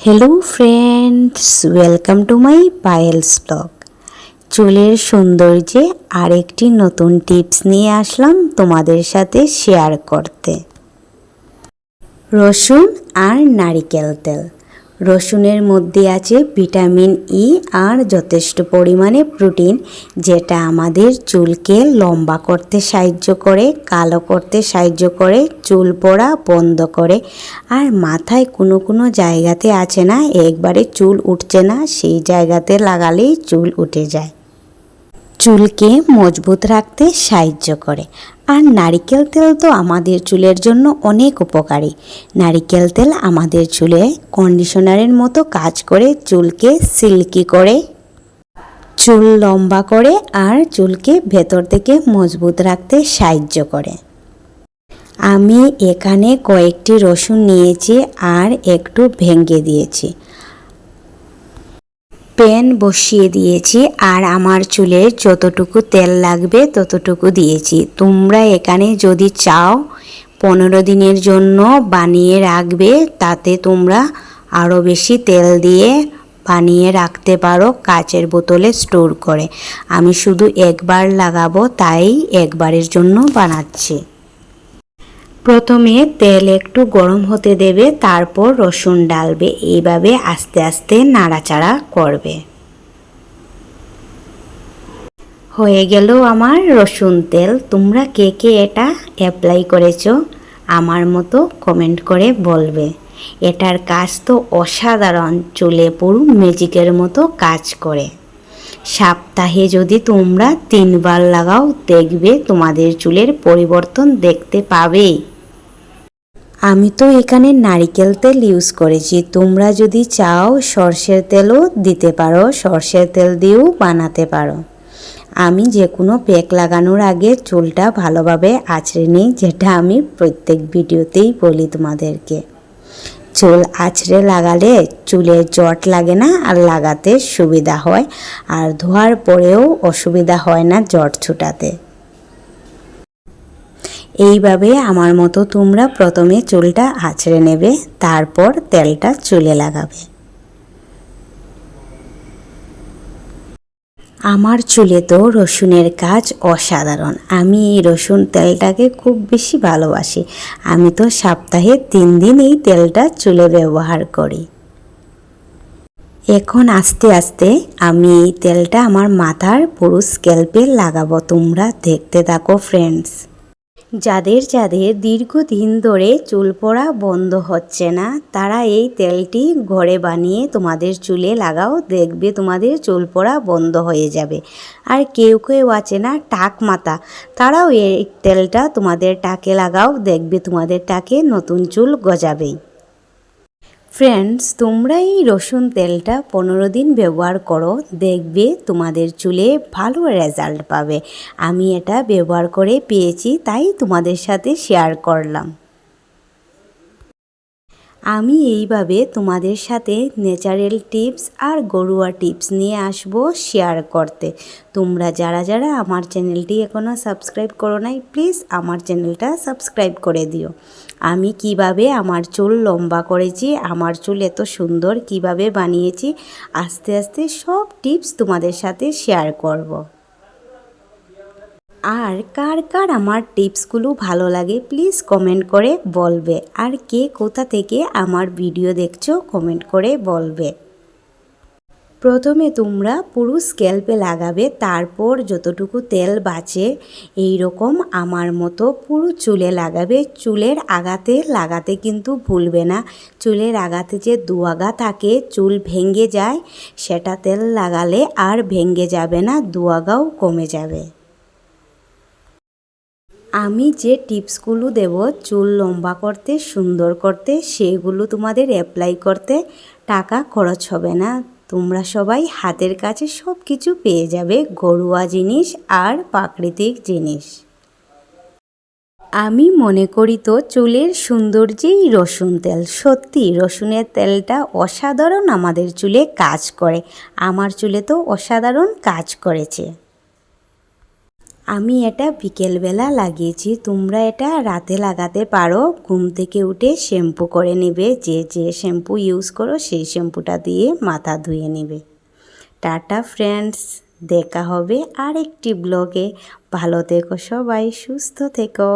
Hello friends, welcome to my Payel's blog. চুলের সৌন্দর্যে আরেকটি নতুন টিপস নিয়ে আসলাম তোমাদের সাথে শেয়ার করতে। রসুন আর নারিকেল তেল। রসুনের মধ্যে আছে ভিটামিন ই আর যথেষ্ট পরিমাণে প্রোটিন, যেটা আমাদের চুলকে লম্বা করতে সাহায্য করে, কালো করতে সাহায্য করে, চুল পড়া বন্ধ করে। আর মাথায় কোনো জায়গাতে আছে না একবারে চুল উঠছে না, সেই জায়গাতে লাগালেই চুল উঠে যায়, চুলকে মজবুত রাখতে সাহায্য করে। আর নারিকেল তেল তো আমাদের চুলের জন্য অনেক উপকারী। নারিকেল তেল আমাদের চুলে কন্ডিশনারের মতো কাজ করে, চুলকে সিল্কি করে, চুল লম্বা করে আর চুলকে ভেতর থেকে মজবুত রাখতে সাহায্য করে। আমি এখানে কয়েকটি রসুন নিয়েছি আর একটু ভেঙে দিয়েছি, প্যান বসিয়ে দিয়েছি আর আমার চুলে যতটুকু তেল লাগবে ততটুকু দিয়েছি। তোমরা এখানে যদি চাও 15 দিনের জন্য বানিয়ে রাখবে, তাতে তোমরা আরও বেশি তেল দিয়ে বানিয়ে রাখতে পারো কাচের বোতলে স্টোর করে। আমি শুধু একবার লাগাবো, তাই একবারের জন্য বানাচ্ছি। প্রথমে তেল একটু গরম হতে দেবে, তারপর রসুন ডালবে, এইভাবে আস্তে আস্তে নাড়াচাড়া করবে। হয়ে গেল আমার রসুন তেল। তোমরা কে কে এটা অ্যাপ্লাই করেছো আমার মতো কমেন্ট করে বলবে। এটার কাজ তো অসাধারণ, চুলে পুরো ম্যাজিকের মতো কাজ করে। সপ্তাহে যদি তোমরা 3 বার লাগাও, দেখবে তোমাদের চুলের পরিবর্তন দেখতে পাবে। আমি তো এখানে নারিকেল তেল ইউজ করেছি, তোমরা যদি চাও সর্ষের তেলও দিতে পারো, সর্ষের তেল দিয়েও বানাতে পারো। আমি যে কোনো প্যাক লাগানোর আগে চুলটা ভালোভাবে আঁচড়ে নিই, যেটা আমি প্রত্যেক ভিডিওতেই বলি তোমাদেরকে। চুল আঁচড়ে লাগালে চুলে জট লাগে না আর লাগাতে সুবিধা হয়, আর ধোয়ার পরেও অসুবিধা হয় না জট ছুটাতে। এইভাবে আমার মতো তোমরা প্রথমে চুলটা আঁচড়ে নেবে, তারপর তেলটা চুলে লাগাবে। আমার চুলে তো রসুনের কাজ অসাধারণ। আমি এই রসুন তেলটাকে খুব বেশি ভালোবাসি। আমি তো সপ্তাহে 3 দিন এই তেলটা চুলে ব্যবহার করি। এখন আস্তে আস্তে আমি এই তেলটা আমার মাথার পুরো স্ক্যাল্পে লাগাবো। তোমরা দেখতে থাকো ফ্রেন্ডস। যাদের দীর্ঘদিন ধরে চুল পড়া বন্ধ হচ্ছে না, তারা এই তেলটি ঘরে বানিয়ে তোমাদের চুলে লাগাও, দেখবে তোমাদের চুল পড়া বন্ধ হয়ে যাবে। আর কেউ আছে না টাক মাথা, তারাও এই তেলটা তোমাদের টাকে লাগাও, দেখবে তোমাদের টাকে নতুন চুল গজাবেই। ফ্রেন্ডস, তোমরা এই রসুন তেলটা 15 দিন ব্যবহার করো, দেখবে তোমাদের চুলে ভালো রেজাল্ট পাবে। আমি এটা ব্যবহার করে পেয়েছি, তাই তোমাদের সাথে শেয়ার করলাম। আমি এইভাবে তোমাদের সাথে ন্যাচারাল টিপস আর ঘরোয়া টিপস নিয়ে আসব শেয়ার করতে। তোমরা যারা আমার চ্যানেলটি এখনও সাবস্ক্রাইব করো নাই, প্লিজ আমার চ্যানেলটা সাবস্ক্রাইব করে দিও। আমি কিভাবে আমার চুল লম্বা করেছি, আমার চুল এত সুন্দর কিভাবে বানিয়েছি, আস্তে আস্তে সব টিপস তোমাদের সাথে শেয়ার করব। আর কার আমার টিপসগুলো ভালো লাগে প্লিজ কমেন্ট করে বলবে। আর কে কোথা থেকে আমার ভিডিও দেখছো কমেন্ট করে বলবে। প্রথমে তোমরা পুরো স্ক্যাল্পে লাগাবে, তারপর যতটুকু তেল বাঁচে এই রকম আমার মতো পুরো চুলে লাগাবে। চুলের আগাতে লাগাতে কিন্তু ভুলবে না। চুলের আগাতে যে দুয়াগা থাকে, চুল ভেঙে যায়, সেটা তেল লাগালে আর ভেঙে যাবে না, দুয়াগাও কমে যাবে। আমি যে টিপসগুলো দেব চুল লম্বা করতে, সুন্দর করতে, সেগুলো তোমাদের অ্যাপ্লাই করতে টাকা খরচ হবে না। তোমরা সবাই হাতের কাছে সব কিছু পেয়ে যাবে, ঘরোয়া জিনিস আর প্রাকৃতিক জিনিস। আমি মনে করি তো চুলের সৌন্দর্যেই রসুন তেল। সত্যি রসুনের তেলটা অসাধারণ আমাদের চুলে কাজ করে। আমার চুলে তো অসাধারণ কাজ করেছে। আমি এটা বিকেলবেলা লাগিয়েছি, তোমরা এটা রাতে লাগাতে পারো। ঘুম থেকে উঠে শ্যাম্পু করে নেবে, যে যে শ্যাম্পু ইউজ করো সেই শ্যাম্পুটা দিয়ে মাথা ধুয়ে নেবে। টাটা ফ্রেন্ডস, দেখা হবে আরেকটি ব্লগে। ভালো থেকো সবাই, সুস্থ থেকো।